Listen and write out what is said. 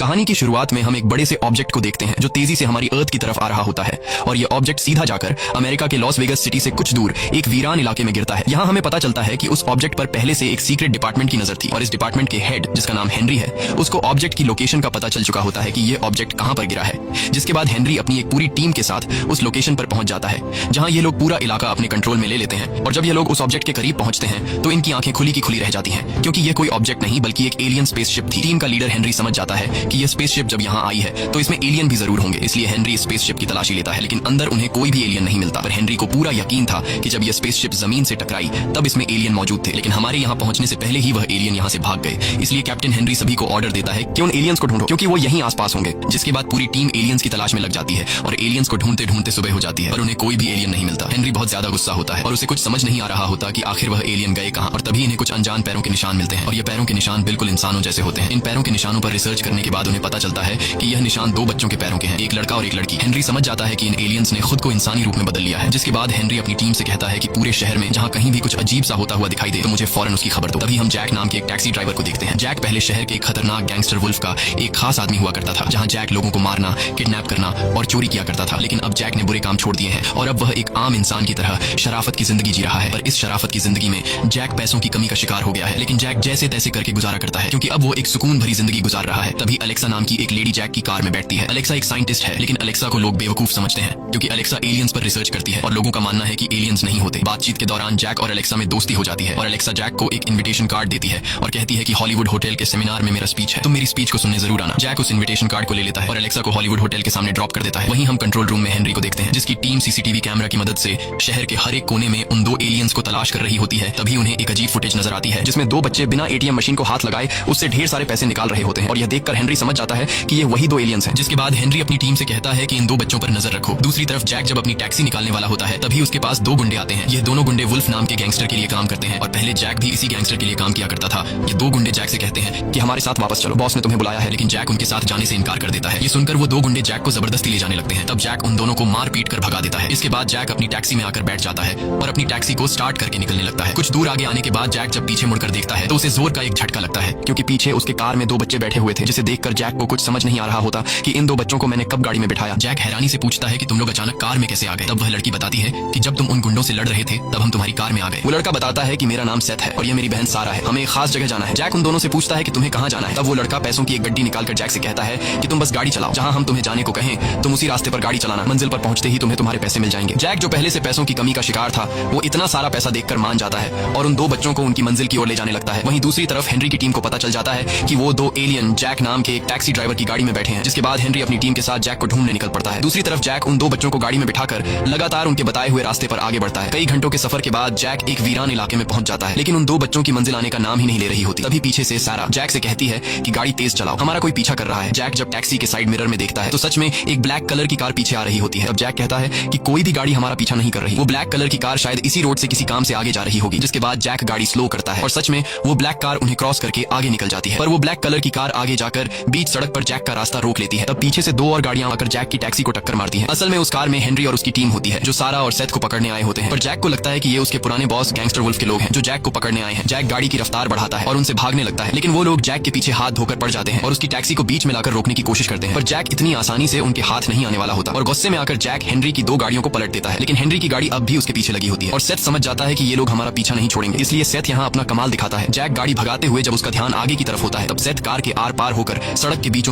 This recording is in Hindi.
कहानी की शुरुआत में हम एक बड़े से ऑब्जेक्ट को देखते हैं जो तेजी से हमारी अर्थ की तरफ आ रहा होता है और ये ऑब्जेक्ट सीधा जाकर अमेरिका के लॉस वेगस सिटी से कुछ दूर एक वीरान इलाके में गिरता है। यहाँ हमें पता चलता है कि उस ऑब्जेक्ट पर पहले से एक सीक्रेट डिपार्टमेंट की नजर थी और इस डिपार्टमेंट के हेड, जिसका नाम हेनरी है, उसको ऑब्जेक्ट की लोकेशन का पता चल चुका होता है कि ये ऑब्जेक्ट कहाँ पर गिरा है। जिसके बाद हेनरी अपनी एक पूरी टीम के साथ उस लोकेशन पर पहुंच जाता है जहाँ ये लोग पूरा इलाका अपने कंट्रोल में ले लेते हैं। और जब ये लोग उस ऑब्जेक्ट के करीब पहुंचते हैं तो इनकी आंखें खुली की खुली रह जाती हैं, क्योंकि ये कोई ऑब्जेक्ट नहीं बल्कि एक एलियन स्पेसशिप थी। टीम का लीडर हेनरी समझ जाता है कि ये स्पेसशिप जब यहाँ आई है तो इसमें एलियन भी जरूर होंगे, इसलिए हेनरी स्पेसशिप की तलाशी लेता है, लेकिन अंदर उन्हें कोई भी एलियन नहीं मिलता। पर हेनरी को पूरा यकीन था कि जब ये स्पेसशिप जमीन से टकराई तब इसमें एलियन मौजूद थे, लेकिन हमारे यहाँ पहुंचने से पहले ही वह एलियन यहाँ से भाग गए। इसलिए कैप्टन हेनरी सभी को ऑर्डर देता है कि उन एलियंस को ढूंढो, क्योंकि वो यहीं आसपास होंगे। जिसके बाद पूरी टीम एलियंस की तलाश में लग जाती है और एलियंस को ढूंढते ढूंढते सुबह हो जाती है और उन्हें कोई भी एलियन नहीं मिलता। हेनरी बहुत ज्यादा गुस्सा होता है और उसे कुछ समझ नहीं आ रहा होता कि आखिर वह एलियन गए कहाँ। और तभी इन्हें कुछ अनजान पैरों के निशान मिलते हैं और ये पैरों के निशान बिल्कुल इंसानों जैसे होते हैं। इन पैरों के निशानों पर रिसर्च करने के बाद उन्हें पता चलता है कि यह निशान दो बच्चों के पैरों के हैं, एक लड़का और एक लड़की। हेनरी समझ जाता है कि इन एलियंस ने खुद को इंसानी रूप में बदल लिया है। जिसके बाद हेनरी अपनी टीम से कहता है कि पूरे शहर में जहाँ कहीं भी कुछ अजीब सा होता हुआ दिखाई दे तो मुझे फौरन उसकी खबर दो। तभी हम जैक नाम के एक टैक्सी ड्राइवर को देखते हैं। जैक पहले शहर के एक खतरनाक गैंगस्टर वुल्फ का एक खास आदमी हुआ करता था, जहाँ जैक लोगों को मारना, किडनैप करना और चोरी किया करता था। लेकिन अब जैक ने बुरे काम छोड़ दिए हैं और अब वह एक आम इंसान की तरह शराफत की जिंदगी जी रहा है। पर इस शराफत की जिंदगी में जैक पैसों की कमी का शिकार हो गया है, लेकिन जैक जैसे तैसे करके गुजारा करता है, क्योंकि अब वो एक सुकून भरी जिंदगी गुजार रहा है। तभी अलेक्सा नाम की एक लेडी जैक की कार में बैठती है। अलेक्सा एक साइंटिस्ट है, लेकिन अलेक्सा को लोग बेवकूफ समझते हैं क्योंकि अलेक्सा एलियंस पर रिसर्च करती है और लोगों का मानना है कि एलियंस नहीं होते। बातचीत के दौरान जैक और अलेक्सा में दोस्ती हो जाती है और अलेक्सा जैक को एक इन्विटेशन कार्ड देती है और कहती है कि हॉलीवुड होटल के सेमिनार में मेरा स्पीच है, तुम मेरी स्पीच को सुनने जरूर आना। जैक उस इन्विटेशन कार्ड को ले लेता है और अलेक्सा को हॉलीवुड होटल के सामने ड्रॉप कर देता है। वहीं हम कंट्रोल रूम में हेनरी को देखते हैं, जिसकी टीम सीसीटीवी कैमरा की मदद से शहर के हर एक कोने में उन दो एलियंस को तलाश कर रही होती है। तभी उन्हें एक अजीब फुटेज नजर आती है जिसमें दो बच्चे बिना एटीएम मशीन को हाथ लगाए उससे ढेर सारे पैसे निकाल रहे होते हैं और यह देखकर हेनरी समझ जाता है कि ये वही दो एलियंस हैं। जिसके बाद हेनरी अपनी टीम से कहता है कि इन दो बच्चों पर नजर रखो। दूसरी तरफ जैक जब अपनी टैक्सी निकालने वाला होता है तभी उसके पास दो गुंडे आते हैं। ये दोनों गुंडे वुल्फ नाम के गैंगस्टर के लिए काम करते हैं और पहले जैक भी इसी गैंगस्टर के लिए काम किया करता था। ये दो गुंडे जैक से कहते हैं कि हमारे साथ वापस चलो, बॉस ने तुम्हें बुलाया है, लेकिन जैक उनके साथ जाने से इनकार कर देता है। ये सुनकर वो दो गुंडे जैक को जबरदस्ती ले जाने लगते हैं। तब जैक उन दोनों को मार पीट कर भगा देता है। इसके बाद जैक अपनी टैक्सी में आकर बैठ जाता है और अपनी टैक्सी को स्टार्ट करके निकलने लगता है। कुछ दूर आगे आने के बाद जैक जब पीछे मुड़कर देखता है तो उसे जोर का एक झटका लगता है, क्योंकि पीछे उसके कार में दो बच्चे बैठे हुए थे, जिसे देखकर जैक को कुछ समझ नहीं आ रहा होता कि इन दो बच्चों को मैंने कब गाड़ी में बिठाया। जैक हैरानी से पूछता है कि तुम लोग अचानक कार में कैसे आ गए। तब वह लड़की बताती है कि जब तुम उन गुंडों से लड़ रहे थे तब हम तुम्हारी कार में आ गए। वो लड़का बताता है कि मेरा नाम सेथ है और ये मेरी बहन सारा है, हमें एक खास जगह जाना है। जैक उन दोनों से पूछता है कि तुम्हें कहाँ जाना है। तब वो लड़का पैसों की एक गड्डी निकालकर जैक से कहता है कि तुम बस गाड़ी चलाओ, जहाँ हम तुम्हें जाने को कहें तुम उसी रास्ते पर गाड़ी चलाना, मंजिल पर पहुंचते ही तुम्हें तुम्हारे पैसे मिल जाएंगे। जैक जो पहले से पैसों की कमी का शिकार था वो इतना सारा पैसा देखकर मान जाता है और उन दो बच्चों को उनकी मंजिल की ओर ले जाने लगता है। वहीं दूसरी तरफ हेनरी की टीम को पता चल जाता है कि वो दो एलियन जैक नाम के एक टैक्सी ड्राइवर की गाड़ी में बैठे हैं। जिसके बाद हेनरी अपनी टीम के साथ जैक को ढूंढने निकल पड़ता है। दूसरी तरफ जैक उन दो बच्चों को गाड़ी में बिठाकर लगातार उनके बताए हुए रास्ते पर आगे बढ़ता है। कई घंटों के सफर के बाद जैक एक वीरान इलाके में पहुंच जाता है, लेकिन उन दो बच्चों की मंजिल आने का नाम ही नहीं ले रही होती। तभी पीछे से सारा जैक से कहती है कि गाड़ी तेज चलाओ, हमारा कोई पीछा कर रहा है। जैक जब टैक्सी के साइड मिरर में देखता है तो सच में एक ब्लैक कलर की कार पीछे आ रही होती है। तब जैक कहता है कि कोई भी गाड़ी हमारा पीछा नहीं कर रही, वो ब्लैक कलर की कार शायद इसी रोड से किसी काम से आगे जा रही होगी। जिसके बाद जैक गाड़ी स्लो करता है और सच में वो ब्लैक कार उन्हें क्रॉस करके आगे निकल जाती है। पर वो ब्लैक कलर की कार आगे जाकर बीच सड़क पर जैक का रास्ता रोक लेती है। तब पीछे से दो और गाड़ियां आकर जैक की टैक्सी को टक्कर मारती हैं। असल में उस कार में हेनरी और उसकी टीम होती है जो सारा और सेथ को पकड़ने आए होते हैं। पर जैक को लगता है कि ये उसके पुराने बॉस गैंगस्टर वुल्फ के लोग हैं जो जैक को पकड़ने आए हैं। जैक गाड़ी की रफ्तार बढ़ाता है और उनसे भागने लगता है, लेकिन वो लोग जैक के पीछे हाथ धोकर पड़ जाते हैं और उसकी टैक्सी को बीच में लाकर रोकने की कोशिश करते हैं। पर जैक इतनी आसानी से उनके हाथ नहीं आने वाला होता और गुस्से में आकर जैक हेनरी की दो गाड़ियों को पलट देता है, लेकिन हेनरी की गाड़ी अब भी उसके पीछे लगी होती है और सेथ समझ जाता है कि ये लोग हमारा पीछा नहीं छोड़ेंगे। इसलिए सेथ यहाँ अपना कमाल दिखाता है। जैक गाड़ी भगाते हुए जब उसका ध्यान आगे की तरफ होता है तब सेथ कार के आर पार होकर सड़क के बीचों